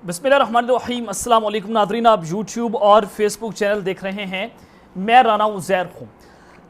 बिस्मिल्लाहिर्रहमानिर्रहीम। अस्सलाम वालेकुम नाज़रीन, आप यूट्यूब और फेसबुक चैनल देख रहे हैं। मैं राना उज़ैर हूँ।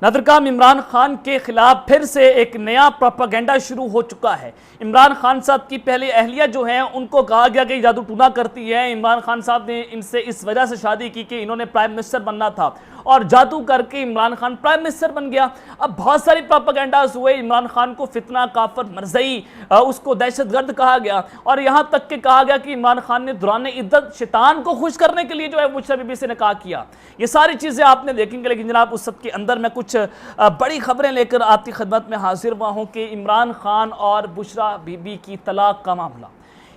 नाज़रीन, इमरान खान के खिलाफ फिर से एक नया प्रोपेगेंडा शुरू हो चुका है। इमरान खान साहब की पहले अहलिया जो हैं उनको कहा गया कि जादू टूना करती है। इमरान खान साहब ने इनसे इस वजह से शादी की कि इन्होंने प्राइम मिनिस्टर बनना था और जादू करके इमरान खान प्राइम मिनिस्टर बन गया। अब बहुत सारी प्रोपेगेंडास हुए। इमरान खान को फितना, काफर, मरज़ई, उसको दहशतगर्द कहा गया और यहाँ तक कि कहा गया कि इमरान खान ने दौरान इद्दत शैतान को खुश करने के लिए जो है बुशरा बीबी से निकाह किया। ये सारी चीज़ें आपने देखेंगे, लेकिन जनाब उस सब के अंदर मैं कुछ बड़ी खबरें लेकर आपकी खिदमत में हाजिर हुआ हूँ कि इमरान खान और बुशरा बीबी की तलाक का मामला,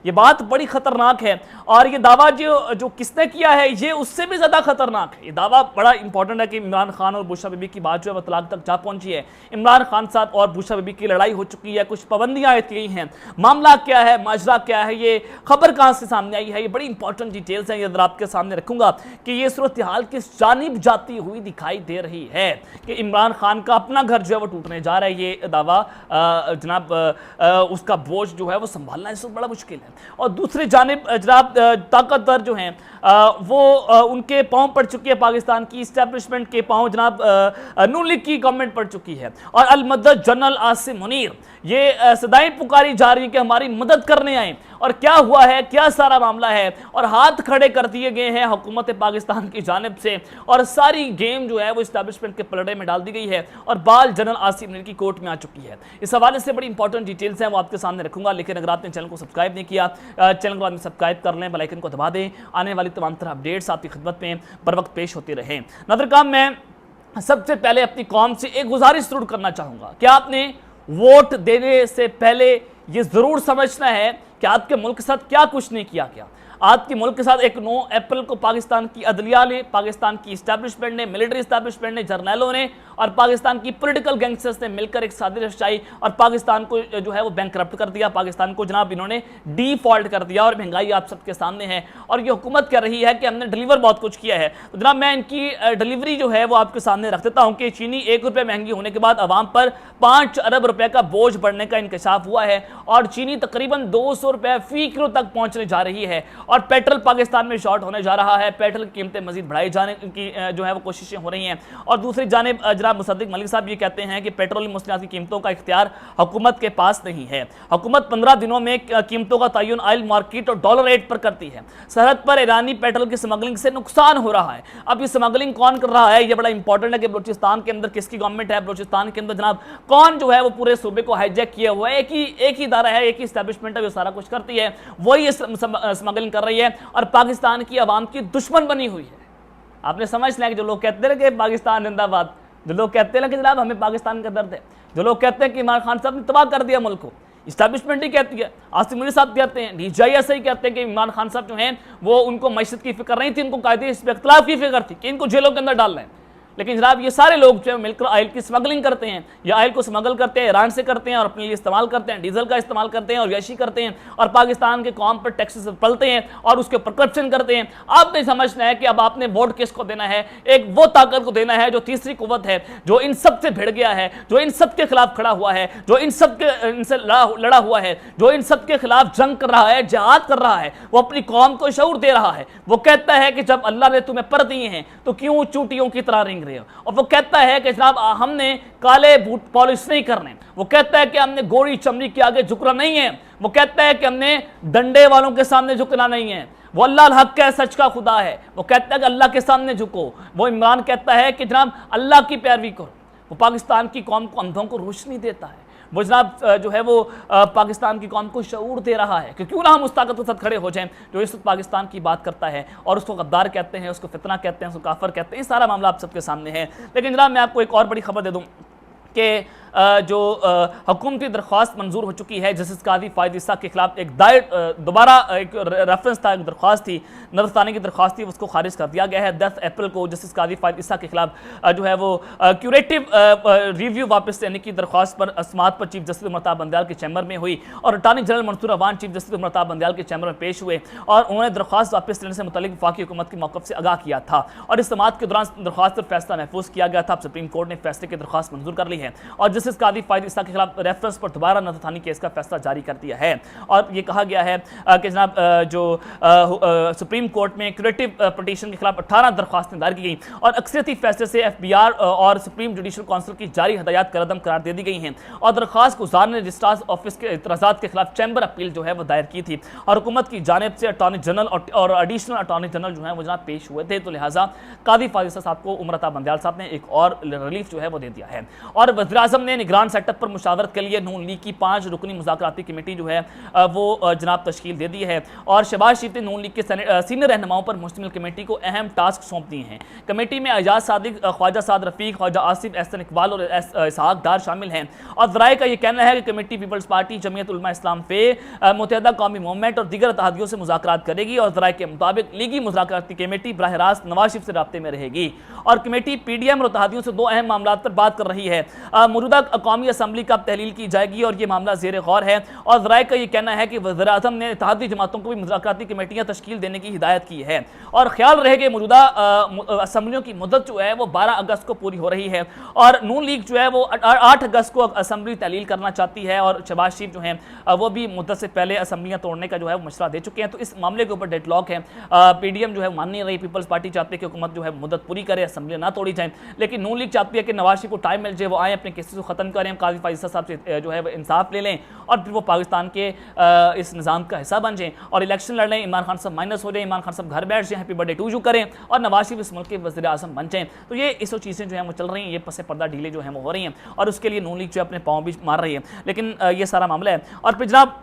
ये बात बड़ी खतरनाक है। और ये दावा जो किसने किया है ये उससे भी ज़्यादा खतरनाक है। ये दावा बड़ा इंपॉर्टेंट है कि इमरान खान और बुशरा बीबी की बात जो है वो तलाक तक जा पहुंची है। इमरान खान साहब और बुशरा बीबी की लड़ाई हो चुकी है, कुछ पाबंदियां आयद की गई हैं। मामला क्या है, माजरा क्या है, ये खबर कहाँ से सामने आई है, ये बड़ी इंपॉर्टेंट डिटेल्स हैं। ये अगर आपके सामने रखूंगा कि ये सूरत हाल किस जानिब जाती हुई दिखाई दे रही है कि इमरान खान का अपना घर जो है वो टूटने जा रहा है। ये दावा जनाब उसका बोझ जो है वो संभालना इस वक्त बड़ा मुश्किल है। और दूसरी जानिब जनाब ताकतवर जो हैं वो उनके पांव पड़ चुकी है, पाकिस्तान की इस्टेब्लिशमेंट के पांव जनाब नून लीग की गवर्नमेंट पड़ चुकी है। और अल-मदद जनरल आसिम मुनीर ये सदाएं पुकारी जा रही है कि हमारी मदद करने आए। और क्या हुआ है, क्या सारा मामला है, और हाथ खड़े कर दिए गए हैं हुकूमत पाकिस्तान की जानिब से और सारी गेम जो है वो इस्टेब्लिशमेंट के पलड़े में डाल दी गई है और बाल जनरल आसिम मुनीर की कोर्ट में आ चुकी है। इस हवाले से बड़ी इंपॉर्टेंट डिटेल्स हैं वो आपके सामने रखूंगा। लेकिन अगर आपने चैनल को सब्सक्राइब नहीं किया, चैनल को बाद में सब्सक्राइब कर लें, बेल आइकन को दबा दें। आने वाली तमाम तरह अपडेट्स आपकी खिदमत में बर वक्त पेश होती रहें। नाज़रीन, मैं सबसे पहले अपनी कौम से एक गुजारिश जरूर करना चाहूँगा कि आपने वोट देने से पहले ये ज़रूर समझना है कि आपके मुल्क के साथ क्या कुछ नहीं किया गया। आपके मुल्क के साथ एक 9 अप्रैल को पाकिस्तान की अदलिया ने, पाकिस्तान की इस्टेब्लिशमेंट ने, मिलिट्री इस्टेब्लिशमेंट ने, जर्नैलों ने और पाकिस्तान की पॉलिटिकल गैंगस्टर्स ने मिलकर एक साजिश रचाई और पाकिस्तान को जो है वो बैंकरप्ट कर दिया। पाकिस्तान को जनाब इन्होंने डिफॉल्ट कर दिया और महंगाई आप सबके सामने है। और ये हुकूमत कह रही है कि हमने डिलीवर बहुत कुछ किया है। तो जनाब मैं इनकी डिलीवरी जो है वो आपके सामने रख देता हूँ कि चीनी 1 रुपये महंगी होने के बाद आवाम पर 5 अरब रुपए का बोझ बढ़ने का इंकशाफ हुआ है और चीनी तकरीबन 200 रुपये फी किलो तक पहुँचने जा रही है। और पेट्रोल पाकिस्तान में शॉर्ट होने जा रहा है। पेट्रोल की कीमतें मजीद बढ़ाई जाने की जो है वो कोशिशें हो रही हैं। और दूसरी जानिब जनाब मुसद्दिक मलिक साहब ये कहते हैं कि पेट्रोलियम मुसल्लत की कीमतों का इख्तियार हुकूमत के पास नहीं है। हुकूमत 15 दिनों में कीमतों का तयन ऑयल मार्केट और डॉलर रेट पर करती है। सरहद पर ईरानी पेट्रोल की स्मगलिंग से नुकसान हो रहा है। अब ये स्मगलिंग कौन कर रहा है, ये बड़ा इंपॉर्टेंट है कि बलूचिस्तान के अंदर किसकी गवर्नमेंट है, बलूचिस्तान के अंदर जनाब कौन जो है वो पूरे सूबे को हाईजैक किया हुआ है। एक ही इदारा है, एक ही इस्टेब्लिशमेंट है जो सारा कुछ करती है, वही स्मगलिंग कर रही है और पाकिस्तान की आवाम की दुश्मन बनी हुई है। आपने समझ लिया कि जो लोग कहते हैं कि पाकिस्तान जिंदाबाद, जो लोग कहते हैं कि जनाब हमें पाकिस्तान का दर्द है, जो लोग कहते हैं कि इमरान खान साहब ने तबाह कर दिया मुल्क को, इस्टेब्लिशमेंट ही कहती है, आसिम मुनीर साहब कहते हैं, DJI ऐसे ही कहते हैं कि इमरान खान साहब जो हैं वो उनको मईशत की फिक्र नहीं थी, उनको कायदे इस पर इख्तिलाफ की फिक्र थी कि इनको जेलों के अंदर डालना है। लेकिन जनाब ये सारे लोग जो है मिलकर ऑयल की स्मगलिंग करते हैं, या ऑयल को स्मगल करते हैं, ईरान से करते हैं और अपने लिए इस्तेमाल करते हैं, डीजल का इस्तेमाल करते हैं और यशी करते हैं और पाकिस्तान के कौम पर टैक्सेस पलते हैं और उसके ऊपर करप्शन करते हैं। आपने समझना है कि अब आपने वोट किसको देना है, एक वो ताकत को देना है जो तीसरी कुव्वत है, जो इन सब से भिड़ गया है, जो इन सब के खिलाफ खड़ा हुआ है, जो इनसे लड़ा हुआ है, जो इन सब के खिलाफ जंग कर रहा है, जिहाद कर रहा है। वो अपनी कौम को शऊर दे रहा है। वो कहता है कि जब अल्लाह ने तुम्हें पर दिए हैं तो क्यों चूटियों की तरह रेंग रहे हो। और वो कहता है कि जनाब हमने काले बूट पॉलिश नहीं करने। वो कहता है कि हमने गोरी चमड़ी के आगे झुकना नहीं है। वो कहता है कि हमने डंडे वालों के सामने झुकना नहीं है। वो अल्लाह हक है, सच का खुदा है। वो कहता है कि अल्लाह के सामने झुको। वो इमरान कहता है कि जनाब अल्लाह की पैरवी करो। वो पाकिस्तान की कौम को, अंधों को रोशनी देता है। वो जनाब जो है वो पाकिस्तान की कौम को शऊर दे रहा है कि क्यों ना हम उस ताकत के साथ खड़े हो जाएं जो इस वक्त पाकिस्तान की बात करता है और उसको गद्दार कहते हैं, उसको फितना कहते हैं, उसको काफर कहते हैं। ये सारा मामला आप सबके सामने है। लेकिन जनाब मैं आपको एक और बड़ी खबर दे दूं कि जो हुकूमती दरख्वास्त मंजूर हो चुकी है जस्टिस काजी फायद ईसा के खिलाफ एक दायर दोबारा एक रेफरेंस था, एक दरख्वास्त थी, नजरसानी की दरख्वास्त थी, उसको खारिज कर दिया गया है। 10 अप्रैल को जस्टिस काजी फायद ईसा के खिलाफ जो है वो क्यूरेटिव रिव्यू वापस लेने की दरख्वास्त पर समाअत पर चीफ जस्टिस उमर ताब बंदयाल के चैम्बर में हुई और attorney general Mansoor Awan chief justice Umar ताब बंदयाल के चैम्बर में पेश हुए और उन्होंने दरख्वास्त वापस लेने से मुतालिक वफाकी हुकूमत की मौक़िफ़ से आगाह किया था। और इस समाअत के दौरान दरख्वास्त पर फैसला महफूज किया गया था। अब सुप्रीम कोर्ट ने फैसले की दरख्वास्त मंजूर कर ली है और जस्टिस कादी फायद ईसा के खिलाफ रेफरेंस पर दोबारा नजरसानी केस का फैसला जारी कर दिया है और ये कहा गया है कि जनाब जो सुप्रीम कोर्ट में क्यूरेटिव पिटीशन के खिलाफ 18 दरख्वास्तें दायर की गई और अक्सरियती फैसले से एफबीआर और सुप्रीम जुडिशल काउंसिल की जारी हदायत करदम करार दे दी गई हैं और दरख्वास्त गुजार ने रजिस्ट्रार ऑफिस के इतराज़ात के खिलाफ चैम्बर अपील जो है वो दायर की थी और हुकूमत की जानिब से अटॉर्नी जनरल और एडिशनल अटॉर्नी जनरल जो है वो जनाब पेश हुए थे। तो लिहाजा कादी फायद ईसा साहब को उमर अता बंदयाल साहब ने एक और रिलीफ जो है वो दे दिया है और वज़ीर आज़म ने निगरान सेटअप पर मुशावरत के लिए नून लीग की 5 रुकनी मुज़ाकराती कमेटी जो है वो जनाब तश्कील दे दी है और शहबाज शरीफ ने नून लीग के सीनियर रहनुमाओं पर मुश्तमिल कमेटी को अहम टास्क सौंप दिए हैं। कमेटी में एजाज सादिक, ख्वाजा साद रफीक, ख्वाजा आसिफ, एहसन इकबाल और इसहाक डार शामिल हैं और ज़राए का यह कहना है कि committee peoples party, Jamiat Ulama इस्लाम फे, मुत्तहिदा कौमी मूवमेंट और दीगर इत्तेहादियों से मुज़ाकरात करेगी और ज़राए के मुताबिक लीगी मुज़ाकराती कमेटी बराह रास्त नवाज शरीफ से राब्ते में रहेगी और कमेटी पीडीएम और इत्तेहादियों से 2 अहम मामलों पर बात कर रही है। मौजूदा कौमी असम्बली का तहलील की जाएगी और यह मामला ज़ेर गौर है और ज़राए का यह कहना है कि वज़ीर आज़म ने इत्तेहादी जमातों को भी मुज़ाकराती कमेटियाँ तश्कील देने की हिदायत की है और ख्याल रहे कि मौजूदा असम्बलियों की मुद्दत जो है वो 12 अगस्त को पूरी हो रही है और नून लीग जो है वो 8 अगस्त को असम्बली तहलील करना चाहती है और शहबाज शरीफ जो है वो भी मुद्दत से पहले असम्बलियाँ तोड़ने का जो है वो मशवरा दे चुके हैं। तो इस मामले के ऊपर डेडलॉक है। पीडीएम जो है मान नहीं रही, पीपल्स पार्टी चाहती है कि हुकूमत जो है मुद्दत पूरी करे, असम्बलियाँ ना तोड़ी जाए, लेकिन नून लीग चाहती है कि नवाज शरीफ को टाइम मिल जाए, वो आए अपने केसेस को ख़त्म करें, कादी फायद ईसा साहब से जो है वो इंसाफ ले लें और फिर वो पाकिस्तान के इस निज़ाम का हिस्सा बन जाएं और इलेक्शन लड़ लें, इमरान खान साहब माइनस हो जाए, इमरान खान साहब घर बैठ जाए, हैप्पी बर्थडे टू यू करें और नवाज शरीफ इस मुल्क के वज़ीर आज़म बन जाएं। तो ये इस चीज़ें जो हैं वो चल रही हैं, ये पसे पर्दा ढीले जो हैं वो हो रही हैं और उसके लिए नून लीग जो अपने पाँव भी मार रही है। लेकिन ये सारा मामला है और फिर जनाब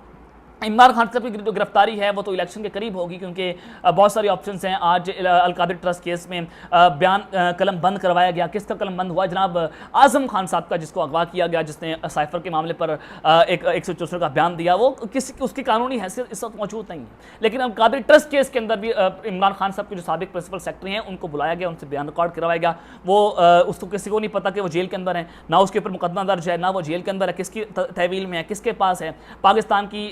इमरान खान साहब की जो गिरफ्तारी है वो तो इलेक्शन के करीब होगी क्योंकि बहुत सारी ऑप्शंस हैं। आज अलकादिर ट्रस्ट केस में बयान कलम बंद करवाया गया। किसका कलम बंद हुआ? जनाब आज़म खान साहब का, जिसको अगवा किया गया, जिसने साइफर के मामले पर एक 164 का बयान दिया। वो किसी उसकी कानूनी हैसियत इस वक्त मौजूद नहीं है, लेकिन अलकादिर ट्रस्ट केस के अंदर भी इमरान खान साहब के जो साबिक प्रिंसिपल सेक्रेटरी हैं उनको बुलाया गया, उनसे बयान रिकॉर्ड करवाया गया। वो उसको किसी को नहीं पता कि वो जेल के अंदर है, ना उसके ऊपर मुकदमा दर्ज है, ना वो जेल के अंदर है, किसकी तहवील में है, किसके पास है। पाकिस्तान की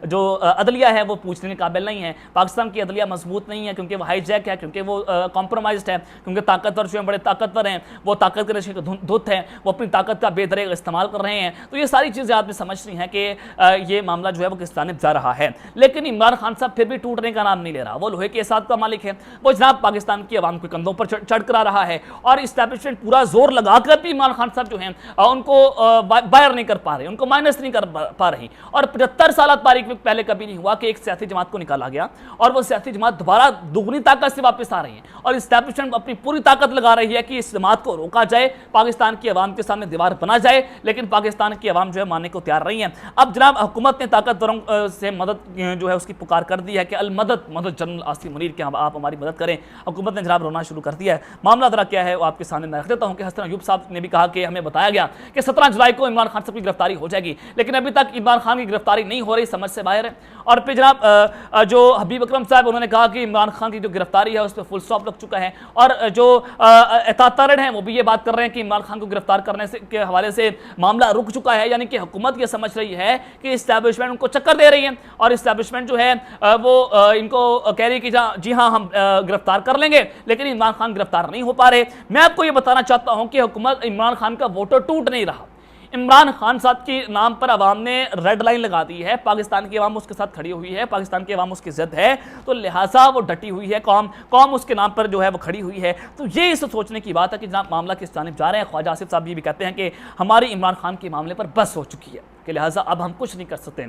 जो अदलिया है वो पूछने के काबिल नहीं है। पाकिस्तान की अदलिया मजबूत नहीं है क्योंकि वो हाईजैक है, क्योंकि वो कॉम्प्रोमाइज्ड है, क्योंकि ताकतवर जो है बड़े ताकतवर हैं, वो ताकत के नशे के धुत हैं, वो अपनी ताकत का बेदरेग इस्तेमाल कर रहे हैं। तो ये सारी चीज़ें आपने समझ रही हैं कि ये मामला जो है वो किस जानिब जा रहा है। लेकिन इमरान खान साहब फिर भी टूटने का नाम नहीं ले रहा। वो लोहे के साथ का मालिक है, वो जनाब पाकिस्तान की आवाम के कंधों पर चढ़ कर आ रहा है और इस्टेब्लिशमेंट पूरा जोर लगाकर भी इमरान खान साहब जो हैं उनको बायर नहीं कर पा रहे, उनको माइनस नहीं कर पा रही। और 75 साल तारीख में पहले कभी नहीं हुआ कि एक सियासी जमात को निकाला गया और वो सियासी जमात दोबारा दुगनी ताकत से वापस आ रही है और इस्टेब्लिशमेंट अपनी पूरी ताकत लगा रही है कि इस जमात को रोका जाए, पाकिस्तान की आवाम के सामने दीवार बना जाए, लेकिन पाकिस्तान की आवाम जो है मानने को तैयार नहीं है। अब जनाब हुकूमत ने ताकतवरों से मदद जो है उसकी पुकार कर दी है कि अलमदद मदद जनरल आसिफ मुनीर के आप हमारी मदद करें। हुकूमत ने जनाब रोना शुरू कर दिया है। मामला जरा क्या है वो आपके सामने मैं रख देता हूँ कि हसन अयूब साहब ने भी कहा कि हमें बताया गया कि 17 जुलाई को इमरान खान साहब की गिरफ्तारी हो जाएगी, लेकिन अभी तक इमरान खान की गिरफ्तारी नहीं हो रही, समझ से बाहर है। और फिर जनाब जो हबीब अकरम साहब उन्होंने कहा कि इमरान खान की जो गिरफ्तारी है उस पर फुल स्टॉप लग चुका है और जो एहतियात हैं वो भी ये बात कर रहे हैं कि इमरान खान को गिरफ्तार करने से के हवाले से मामला रुक चुका है। यानी कि हुकूमत ये समझ रही है कि इस्टेब्लिशमेंट उनको चक्कर दे रही है और इस्टेब्लिशमेंट जो है वो इनको कह रही है कि जी हाँ हम गिरफ्तार कर लेंगे, लेकिन इमरान खान गिरफ्तार नहीं हो पा रहे। मैं आपको ये बताना चाहता हूँ कि हुकूमत इमरान खान का वोटर टूट नहीं रहा। इमरान खान साहब के नाम पर अवाम ने रेड लाइन लगा दी है, पाकिस्तान की अवाम उसके साथ खड़ी हुई है, पाकिस्तान की अवाम उसकी जिद है, तो लिहाजा वो डटी हुई है, कौम उसके नाम पर जो है वो खड़ी हुई है। तो ये इस सोचने की बात है कि जनाब मामला किस जानिब जा रहे हैं। ख्वाजा आसिफ साहब ये भी कहते हैं कि हमारी इमरान खान के मामले पर बस हो चुकी है कि लिहाजा अब हम कुछ नहीं कर सकते।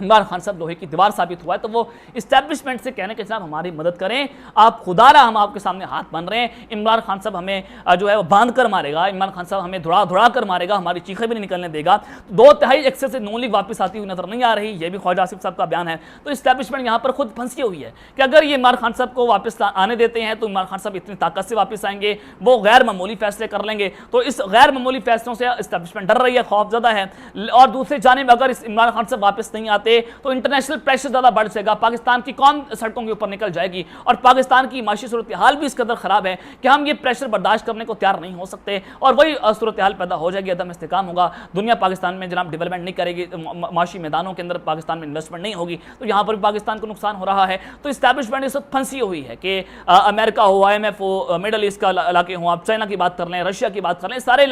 इमरान खान साहब लोहे की दीवार साबित हुआ है, तो वो इस्टेब्लिशमेंट से कहने के जनाब हमारी मदद करें, आप खुदारा हम आपके सामने हाथ बन रहे हैं। इमरान खान साहब हमें जो है वो बांध कर मारेगा, इमरान खान साहब हमें धुड़ा कर मारेगा, हमारी चीखें भी नहीं निकलने देगा। 2/3 एक्सेस से नून लीग वापस आती हुई नजर नहीं आ रही, ये भी ख्वाजा आसिफ साहब का बयान है। तो इस्टेब्लिशमेंट यहाँ पर खुद फंसी हुई है कि अगर ये इमरान खान साहब को वापस आने देते हैं तो इमरान खान साहब इतनी ताकत से वापस आएंगे, वो गैर मामूली फैसले कर लेंगे। तो इस गैर मामूली फैसलों से इस्टेब्लिशमेंट डर रही है, खौफजदा है। और दूसरी जानिब अगर इस इमरान खान साहब वापस नहीं जाते तो इंटरनेशनल प्रेशर ज़्यादा बढ़ जाएगा, पाकिस्तान की कौम सड़कों के ऊपर निकल जाएगी और पाकिस्तान की माशी सूरत हाल भी इस कदर ख़राब है कि हम ये प्रेशर बर्दाश्त करने को तैयार नहीं हो सकते और वही सूरत हाल पैदा हो जाएगी, अदम इस्तेकाम होगा, दुनिया पाकिस्तान में जनाब डेवलपमेंट नहीं करेगी, माशी मैदानों के अंदर पाकिस्तान में इन्वेस्टमेंट नहीं होगी, तो यहाँ पर भी पाकिस्तान को नुकसान हो रहा है। तो इस्टेब्लिशमेंट इस वक्त फंसी हुई है कि अमेरिका हो, IMF हो, मिडल ईस्ट का इलाके हो, आप चाइना की बात कर लें, रशिया की बात कर लें, सारे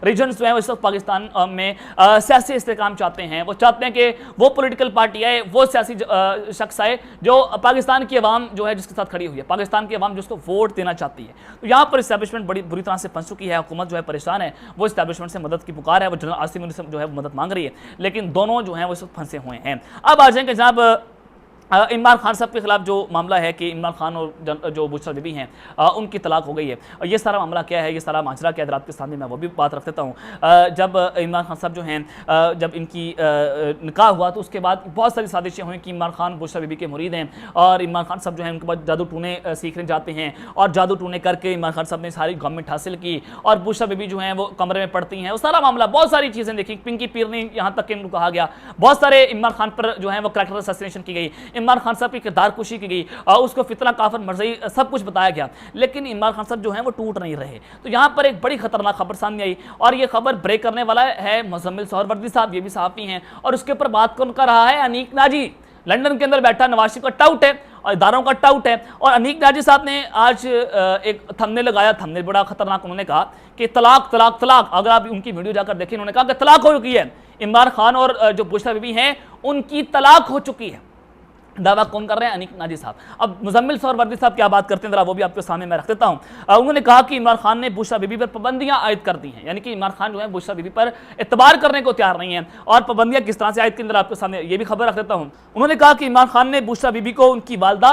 रीजन्स जो हैं इस वक्त पाकिस्तान में सियासी इस्तेकाम चाहते हैं। वो चाहते हैं कि वो पॉलिटिकल पार्टी आए, वो सियासी शख्स आए जो पाकिस्तान की आवाम जो है जिसके साथ खड़ी हुई है, पाकिस्तान की आवाम जिसको वोट देना चाहती है। तो यहाँ पर इस्टेब्लिशमेंट बड़ी बुरी तरह से फंस चुकी है, हुकूमत जो है परेशान है, वो इस्टेब्लिशमेंट से मदद की पुकार है, वो जनरल आसिम मुनीर से जो है मदद मांग रही है, लेकिन दोनों जो हैं वो इस वक्त फंसे हुए हैं। अब आ जाएंगे जनाब इमरान खान साहब के खिलाफ जो मामला है कि इमरान खान और जो बुशरा बीबी हैं उनकी तलाक हो गई है, और ये सारा मामला क्या है, ये सारा माजरा क्या है, रात के सामने मैं वो भी बात रख देता हूँ। जब इमरान खान साहब जो हैं जब इनकी निकाह हुआ तो उसके बाद बहुत सारी साजिशें हुई कि इमरान खान बुशरा बीबी के मुरीद हैं और इमरान खान साहब जो हैं उनके बाद जादू टूने सीखने जाते हैं और जादू टूने करके इमरान खान साहब ने सारी गवर्नमेंट हासिल की और बुशरा बीबी जो हैं वो कमरे में पड़ती हैं, वो सारा मामला, बहुत सारी चीज़ें देखी, पिंकी पीरनी यहाँ तक कि इनको कहा गया, बहुत सारे इमरान खान पर जो है वो करैक्टर असैसिनेशन की गई, इमरान खान साहब की किरदार कुशी की गई, उसको फितना काफर मर्ज़ी सब कुछ बताया गया, लेकिन इमरान खान साहब जो हैं वो टूट नहीं रहे। तो यहाँ पर एक बड़ी खतरनाक खबर सामने आई और ये खबर ब्रेक करने वाला है मुज़म्मिल सोहरवर्दी साहब, ये भी सहाफ़ी हैं और उसके ऊपर बात कौन कर रहा है, अनीक नाजी, लंदन के अंदर बैठा नवाज शरीफ का टाउट है और इदारों का टाउट है। और अनीक नाजी साहब ने आज एक थंबनेल लगाया, थंबनेल बड़ा खतरनाक, उन्होंने कहा कि तलाक तलाक तलाक, अगर आप उनकी वीडियो जाकर देखें, उन्होंने कहा कि तलाक हो चुकी है, इमरान खान और जो बुशरा बीबी हैं उनकी तलाक हो चुकी है। दावा कौन कर रहे हैं, अनीक नाजी साहब। अब मुज़म्मिल सोहरवर्दी साहब क्या बात करते हैं जरा वो भी आपके सामने मैं रख देता हूं। उन्होंने कहा कि इमरान खान ने बुशरा बीबी पर पाबंदियां आयद कर दी हैं, यानी कि इमरान खान जो है बुशरा बीबी पर एतबार करने को तैयार नहीं है और पाबंदियां किस तरह से आयद की, अंदर आपके सामने ये भी खबर रख देता हूं। उन्होंने कहा कि इमरान खान ने बुशरा बीबी को उनकी वालदा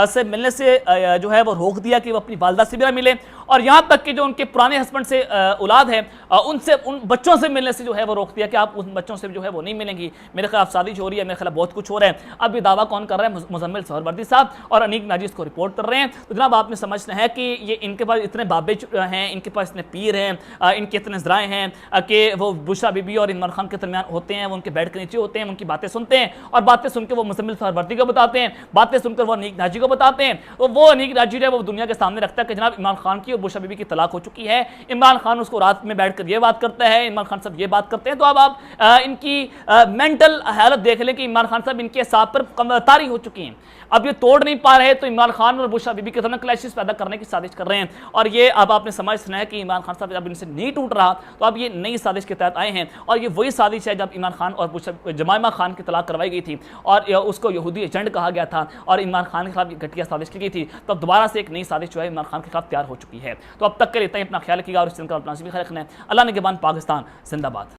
से मिलने से जो है वो रोक दिया कि वो अपनी वालदा से भी ना मिले और यहाँ तक कि जो उनके पुराने हस्बैंड से औलाद है उनसे, उन बच्चों से मिलने से जो है वो रोक दिया कि आप उन बच्चों से जो है वो नहीं मिलेंगी, मेरे खिलाफ साजिश हो रही है, मेरे खिलाफ बहुत कुछ हो रहा है। अब ये दावा कौन कर रहा है, मुज़म्मिल सोहरवर्दी साहब और अनीक नाजी इसको रिपोर्ट कर रहे हैं। तो जनाब आपने समझना है कि ये इनके पास इतने बाबे हैं, इनके पास इतने पीर हैं, इनके इतने ज़राए हैं कि वो बुशरा बीबी और इमरान खान के दरमियान होते हैं, वो उनके बेड के नीचे होते हैं, उनकी बातें सुनते हैं और बातें सुनकर वो मुज़म्मिल सोहरवर्दी को बताते हैं, बातें सुनकर वो अनीक नाजी को बताते हैं। तो वो अनीक नाजी है वो दुनिया के सामने रखता है कि जनाब इमरान खान की और बुशरा बीबी की तलाक हो चुकी है। इमरान खान उसको रात में बैठकर ये बात करता है, इमरान खान साहब ये बात करते हैं। तो अब आप इनकी मेंटल हालत देख लें कि इमरान खान साहब इनके हिसाब पर तारी हो चुकी हैं, अब ये तोड़ नहीं पा रहे, तो इमरान खान और बुशरा बीबी के सामने क्लैशेस पैदा करने की साजिश कर रहे हैं। और ये अब आपने समझना है कि इमरान खान साहब जब इनसे नहीं टूट रहा तो अब ये नई साजिश के तहत आए हैं और ये वही साजिश है जब इमरान खान और जमाइमा खान की तलाक करवाई गई थी और उसको यहूदी एजेंट कहा गया था और इमरान खान के खिलाफ घटिया साजिश की गई थी। तो अब दोबारा से एक नई साजिश जो है इमरान खान के खिलाफ तैयार हो चुकी है। तो अब तक के लिए इतना ही, अपना ख्याल रखिएगा और इस चैनल का अपना भी ख्याल रखना है। अल्लाह ने के बाद पाकिस्तान जिंदाबाद।